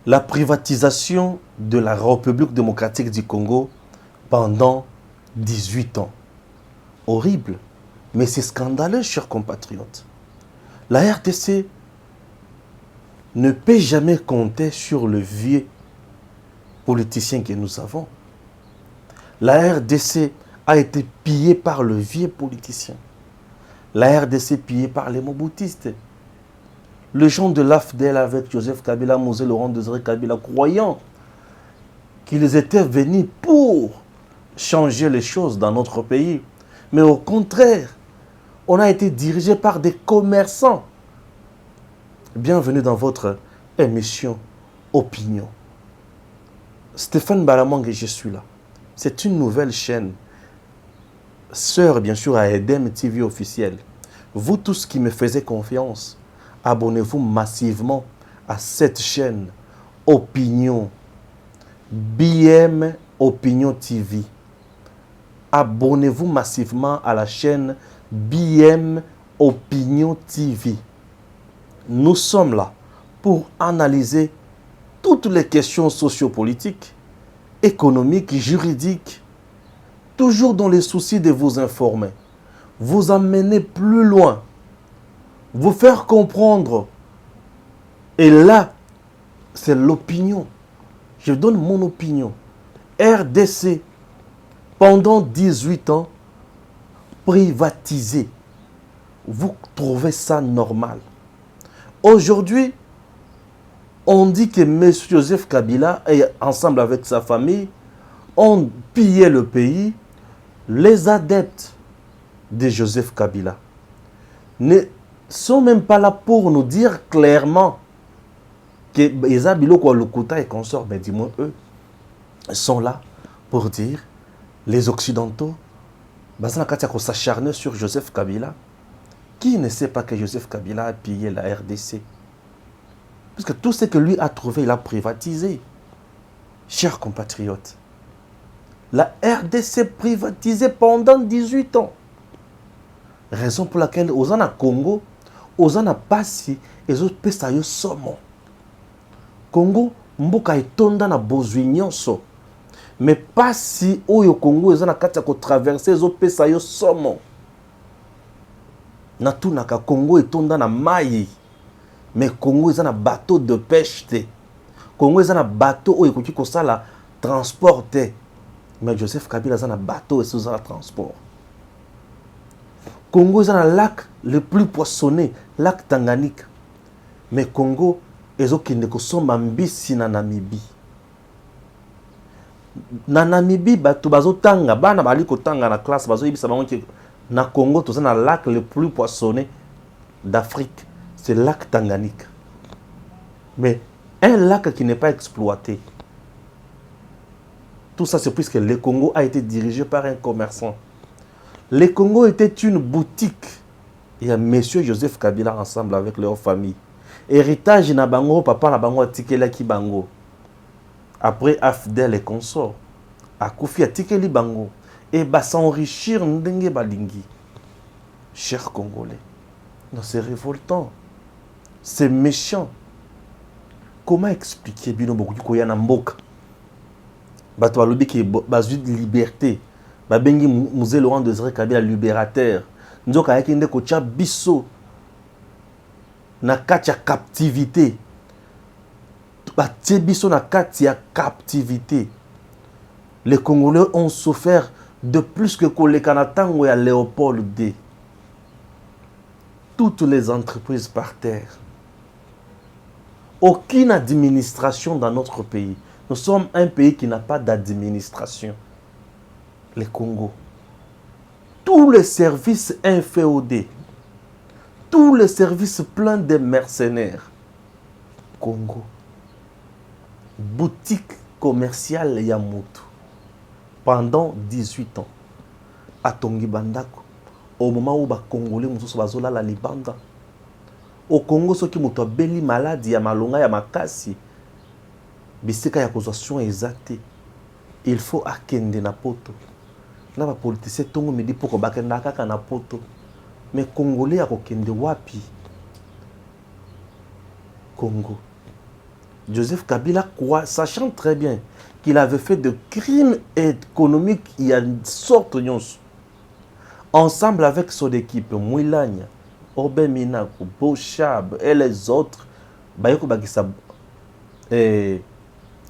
La privatisation de la République démocratique du Congo pendant 18 ans. Horrible, mais c'est scandaleux, chers compatriotes. La RDC ne peut jamais compter sur le vieux politicien que nous avons. La RDC a été pillée par le vieux politicien. La RDC pillée par les Mobutistes. Les gens de l'AFDEL avec Joseph Kabila, Mosé Laurent Désiré Kabila, croyant qu'ils étaient venus pour changer les choses dans notre pays. Mais au contraire, on a été dirigé par des commerçants. Bienvenue dans votre émission Opinion. Stéphane Balamang et je suis là. C'est une nouvelle chaîne, sœur bien sûr à Edem TV officiel. Vous tous qui me faisiez confiance, abonnez-vous massivement à cette chaîne Opinion, BM Opinion TV. Abonnez-vous massivement à la chaîne BM Opinion TV. Nous sommes là pour analyser toutes les questions sociopolitiques, économiques, juridiques, toujours dans les soucis de vous informer, vous amener plus loin, vous faire comprendre. Et là, c'est l'opinion. Je donne mon opinion. RDC, pendant 18 ans, privatisé. Vous trouvez ça normal? Aujourd'hui, on dit que M. Joseph Kabila, et ensemble avec sa famille, ont pillé le pays. Les adeptes de Joseph Kabila ne sont même pas là pour nous dire clairement que Eza Biloko Lokuta et consorts, mais dis-moi, eux, sont là pour dire les Occidentaux, s'acharner sur Joseph Kabila. Qui ne sait pas que Joseph Kabila a pillé la RDC? Parce que tout ce que lui a trouvé, il a privatisé. Chers compatriotes, la RDC privatisée pendant 18 ans. Raison pour laquelle, aux en Congo, aux en Passi, et aux Pesayo Somo. Congo, mboka etonda na bozuignonso. Mais Passi, au Congo, ils ont qu'à traverser les Pesayo Somo. Na tunaka Congo etonda na mai. Mais Congo est un bateau de pêche. Congo est un bateau où il faut la transporter. Mais Joseph Kabila est un bateau et c'est un transport. Congo est un lac le plus poissonné, lac Tanganyika. Mais Congo est un Mambisi na Namibie. Na Namibie, bato bazo tanga, bana bali ko tanga na classe bazo yibisa bango ki na Congo to un lac le plus poissonné d'Afrique. C'est le lac Tanganyika. Mais un lac qui n'est pas exploité. Tout ça, c'est puisque le Congo a été dirigé par un commerçant. Le Congo était une boutique. Il y a M. Joseph Kabila ensemble avec leur famille. Héritage na bango, papa na bango atikela ki bango. Après AFDEL et consorts. Akoufi atikeli bango. Et bah s'enrichir ndenge balingi. Chers Congolais. Non, c'est révoltant. C'est méchant. Comment expliquer bino beaucoup ko ya na mboka? Bato balobi ki bazui de liberté. Ba bengi Mosé Laurent Désiré Kabila libérateur. Nzoka yaki nde ko tia biso na kati ya captivité. Ba tie biso na kati ya captivité. Les Congolais ont souffert de plus que koleka na tango ya Léopold D. Toutes les entreprises par terre. Aucune administration dans notre pays. Nous sommes un pays qui n'a pas d'administration. Le Congo. Tous les services inféodés. Tous les services pleins de mercenaires. Congo. Boutique commerciale Yamutu. Pendant 18 ans. À Tongi Bandako. Au moment où les Congolais sont la libanda. Au Congo, ceux qui ont beli maladie, ya malonga, ya makasi, bisika ya kozwation exacte. Il faut akende na poto. Na ba politicien tongo me dit pour bakenda kaka na poto. Mais Congolais ya kokende wapi? Congo. Joseph Kabila, sachant très bien qu'il avait fait de crimes économiques, il y a une sorte de ensemble avec son équipe, Mouilagna, Obe Minaku, Bochab et les autres, Bayeko Bagissa,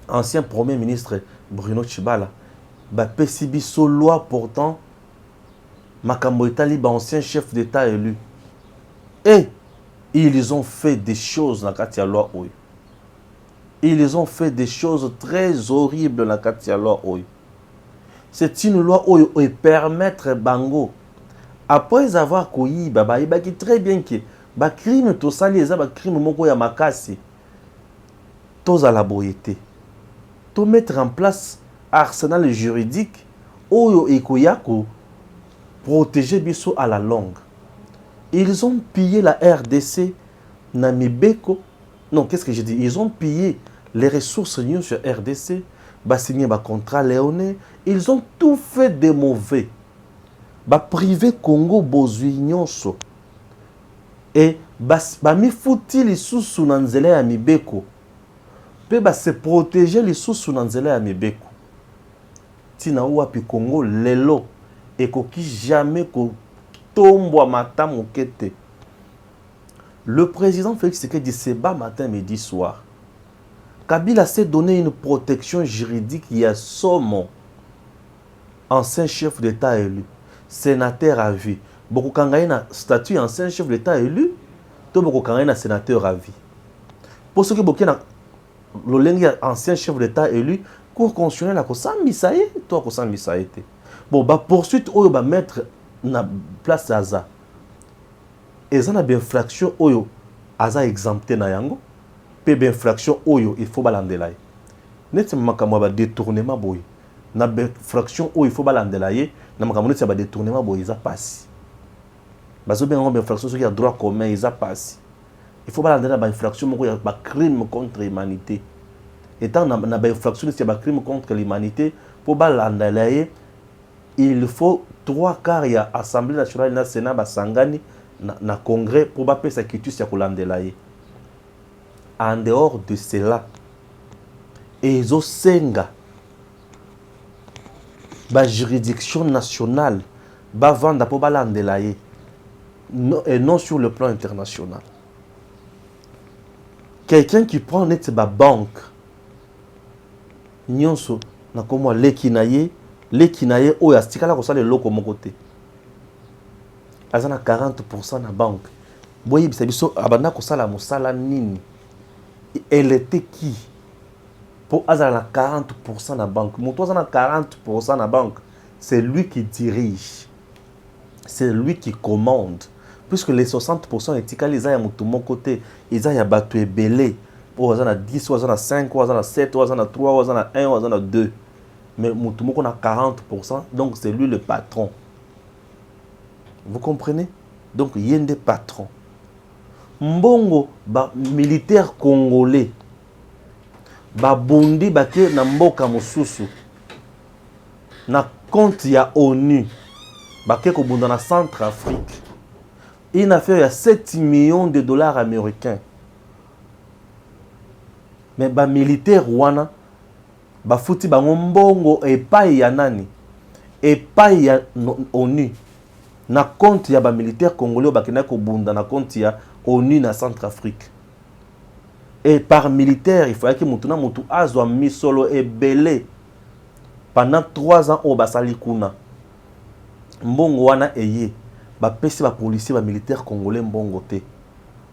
ancien premier ministre Bruno Chibala, Pesibiso loi portant Makambo Itali, ancien chef d'État élu. Et ils ont fait des choses dans la loi. Ils ont fait des choses très horribles dans la loi. C'est une loi qui permet Bango, après avoir couillé, il qui très bien que les crimes, tout ça, les crimes, moko ya makasi, tous à la boyété. Tout mettre en place arsenal juridique, oyo ekoyako, protéger biso à la longue. Ils ont pillé la RDC, Namibeko. Non, qu'est-ce que j'ai dit? Ils ont pillé les ressources sur RDC, signé un contrat léoné. Ils ont tout fait de mauvais. Privé Congo bozui nyonso. Et mi fouti les sous na nzela ya mibeko. Pe se protéger les sous na nzela ya mibeko. Tina wapi Congo lelo ekoki jamais ko tombo matin mokete. Le président Félix Tshisekedi se bat matin, midi, soir. Kabila s'est donné une protection juridique. Il y a son ancien chef d'État élu, sénateur à vie. Beaucoup de statut ancien chef d'État élu, tout beaucoup de sénateur à vie. Pour ceux qui beaucoup de ancien chef d'État élu, cour constitutionnelle a kosan misaye, toi kosan misaye. Bon, poursuite on va mettre na place Aza. Et ça a bien infraction oyo Aza exempté na yango. Pe bien infraction oyo il faut balandela. Net makamwa ba détournement boy. Na bien infraction oyo il faut balandela ye, na makamwa net ba détournement boy ça passe. Bazo bien bien infraction qui a droit commun ils passe. Il faut balandela ba infraction moko ya ba crime contre l'humanité. Étant na ba infraction c'est ba crime contre l'humanité pour balandela ye, il faut 3/4 ya assemblée nationale na sénat ba sangani na congrès pour ba pesa kitus ya kolandela ye. En dehors de cela, ils ont senga la juridiction nationale va vendre pour balandela ye et non sur le plan international. Quelqu'un qui prend net ba banque nyonso na komo lekinaye oya stikala ko sala loko mokote azana 40% na banque boyi bisabiso abanda ko sala musala nini. Elle était qui? Pour avoir 40% la banque. Mon toit a 40% la banque. C'est lui qui dirige. C'est lui qui commande. Puisque les 60% éthiques, ils ont de mon côté. Ils ont battu belé. Pour avoir 10, ou 5, ou 7, ou 3, ou 1, ou 2. Mais mon on a 40%. Donc c'est lui le patron. Vous comprenez? Donc il y a des patrons. Mbongo militaire congolais bondi bake na mboka mosusu na compte ya ONU bake ko bunda na Centrafrique une affaire ya 7 millions de dollars américains. Mais militaire wana futi bango mbongo epai ya nani epai ya ONU na compte ya militaire congolais bakena ko bunda na compte ya ONU na Centrafrique. Et par militaire, il fallait que Moutuna Moutou Azwa Misolo et Belé pendant 3 ans au Basali Kuna. Mbongo wana eye, pesi policier militaire congolais mbongo te.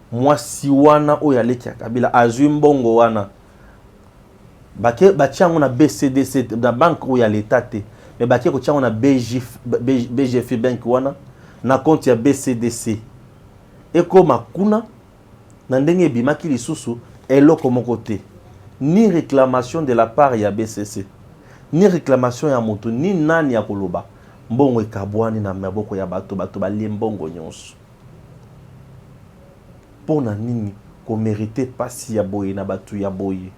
Moi si wana o yale kia Kabila azwi mbongo wana. Batiango na BCDC na banque o ya l'état te. Mais ko tiango na BGF bank wana na compte ya BCDC. Eko makuna na ndenge bimaki lisusu eloko moko te. Ni réclamation de la part ya BCC, ni réclamation ya moto, ni nani ya koloba. Mbongo ekabwani na maboko ya bato balie mbongo nyonso. Pona nini ko mériter pasi ya boye na batu ya boye.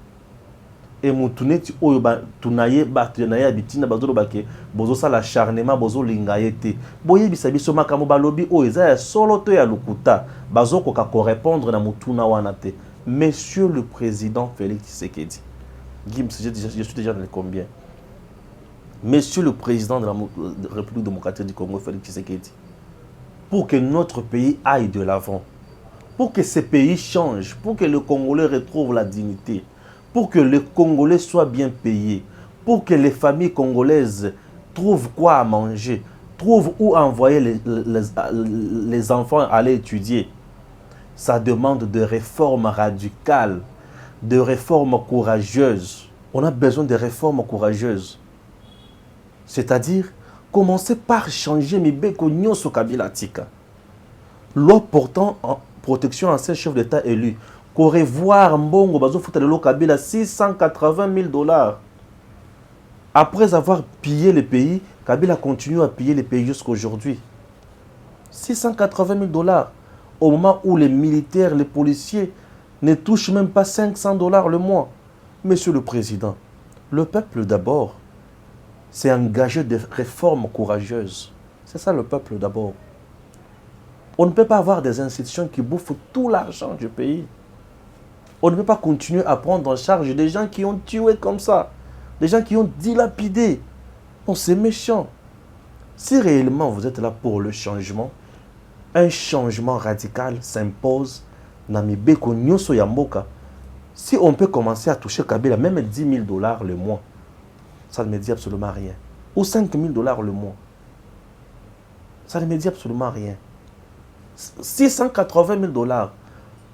Et mutuneti oyo tunaye batu na ya bitina bazolo bake bozo sala acharnement bozo lingayete boye bisabiso makamo balobi oyo eza ya solo to ya lukuta bazoko ka ko répondre na mutuna wana te Monsieur le Président Félix Tshisekedi, Gims, je suis déjà dans les combien? Monsieur le Président de la République démocratique du Congo, Félix Tshisekedi, pour que notre pays aille de l'avant, pour que ce pays change, pour que le Congolais retrouve la dignité, pour que les Congolais soient bien payés, pour que les familles congolaises trouvent quoi à manger, trouvent où envoyer les enfants aller étudier. Ça demande de réformes radicales, de réformes courageuses. On a besoin de réformes courageuses. C'est-à-dire, commencer par changer Mibeko Nyonso Kabila Tika. Loi portant en protection ancien chef d'État élu. Revoir Mbongo Bazo Foutalelo Kabila 680 000 $. Après avoir pillé le pays, Kabila continue à piller le pays jusqu'à aujourd'hui. 680 000 $. Au moment où les militaires, les policiers ne touchent même pas 500 $ le mois. Monsieur le Président, le peuple d'abord s'est engagé de réformes courageuses. C'est ça le peuple d'abord. On ne peut pas avoir des institutions qui bouffent tout l'argent du pays. On ne peut pas continuer à prendre en charge des gens qui ont tué comme ça, des gens qui ont dilapidé. Bon, c'est méchant. Si réellement vous êtes là pour le changement, un changement radical s'impose dans Mibeko Nyonso Yamboka. Si on peut commencer à toucher Kabila même 10 000 $ le mois, ça ne me dit absolument rien. Ou 5 000 $ le mois, ça ne me dit absolument rien. 680 000 $,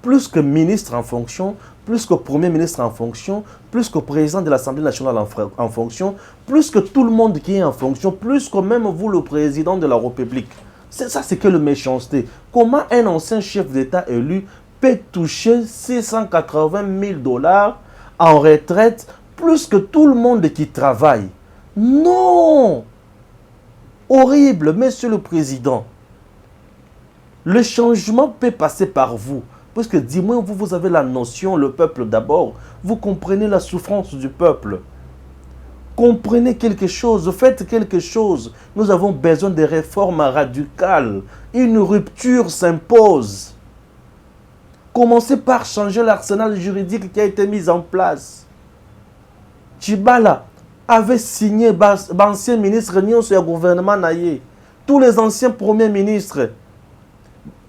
plus que ministre en fonction, plus que premier ministre en fonction, plus que président de l'Assemblée nationale en fonction, plus que tout le monde qui est en fonction, plus que même vous, le président de la République. C'est ça, c'est que le méchanceté. Comment un ancien chef d'État élu peut toucher 680 000 $ en retraite plus que tout le monde qui travaille? Non! Horrible, Monsieur le Président. Le changement peut passer par vous. Parce que dis-moi, vous avez la notion, le peuple d'abord. Vous comprenez la souffrance du peuple. Comprenez quelque chose, faites quelque chose. Nous avons besoin de réformes radicales. Une rupture s'impose. Commencez par changer l'arsenal juridique qui a été mis en place. Tshibala avait signé, l'ancien ministre Nyonso et gouvernement Naye. Tous les anciens premiers ministres,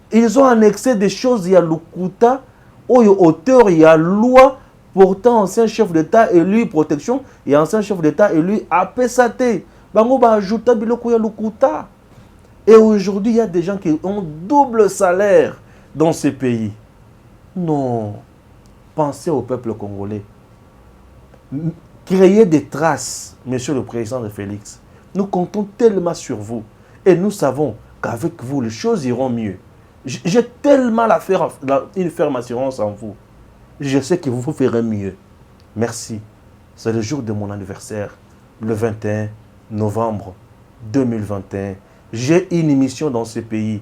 ils ont annexé des choses. Il y a l'Ukuta, il y a auteur, il y a loi. Pourtant, ancien chef d'État élu protection et ancien chef d'État élu APSAT. Bango ba ajouta biloko ya Lukuta. Et aujourd'hui, il y a des gens qui ont double salaire dans ces pays. Non. Pensez au peuple congolais. Créez des traces, Monsieur le Président de Félix. Nous comptons tellement sur vous. Et nous savons qu'avec vous, les choses iront mieux. J'ai tellement une ferme assurance en vous. Je sais que vous ferez mieux. Merci. C'est le jour de mon anniversaire, le 21 novembre 2021. J'ai une émission dans ce pays.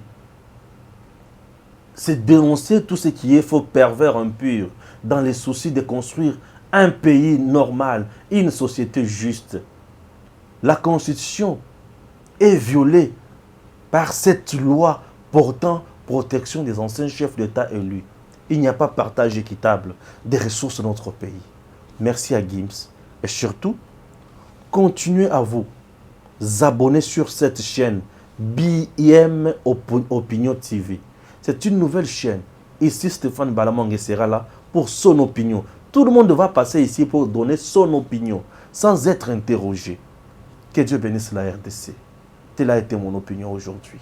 C'est dénoncer tout ce qui est faux, pervers, impur, dans les soucis de construire un pays normal, une société juste. La Constitution est violée par cette loi portant protection des anciens chefs d'État élus. Il n'y a pas partage équitable des ressources de notre pays. Merci à Gims. Et surtout, continuez à vous abonner sur cette chaîne BIM Opinion TV. C'est une nouvelle chaîne. Ici, Stéphane Balamang sera là pour son opinion. Tout le monde va passer ici pour donner son opinion, sans être interrogé. Que Dieu bénisse la RDC. Telle a été mon opinion aujourd'hui.